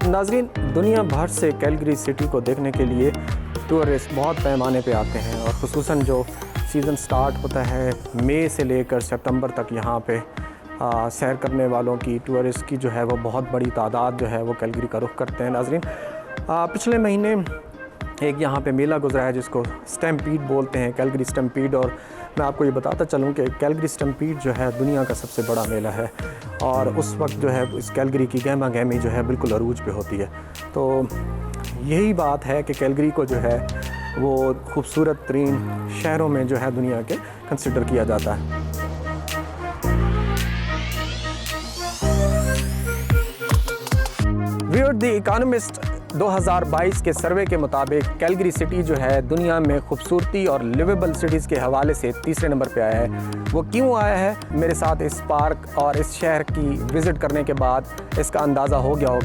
नाज़रीन, दुनिया भर से कैलगरी सिटी को देखने के लिए टूरिस्ट बहुत पैमाने पे आते हैं और ख़ुसूसन जो सीज़न स्टार्ट होता है मई से लेकर सितंबर तक यहाँ पे सैर करने वालों की, टूरिस्ट की जो है वो बहुत बड़ी तादाद जो है वो कैलगरी का रुख करते हैं। नाज़रीन, पिछले महीने एक यहाँ पे मेला गुजरा है जिसको स्टैम्पीड बोलते हैं, कैलगरी स्टैम्पीड। और मैं आपको ये बताता चलूँ कि कैलगरी स्टैम्पीड जो है दुनिया का सबसे बड़ा मेला है और उस वक्त जो है इस कैलगरी की गहमा गहमी जो है बिल्कुल अरूज पे होती है। तो यही बात है कि कैलगरी को जो है वो खूबसूरत तरीन शहरों में जो है दुनिया के कंसिडर किया जाता है। द इकोनॉमिस्ट 2022 के सर्वे के मुताबिक कैलगरी सिटी जो है दुनिया में खूबसूरती और लिवेबल सिटीज़ के हवाले से तीसरे नंबर पे आया है। वो क्यों आया है, मेरे साथ इस पार्क और इस शहर की विज़िट करने के बाद इसका अंदाज़ा हो गया होगा।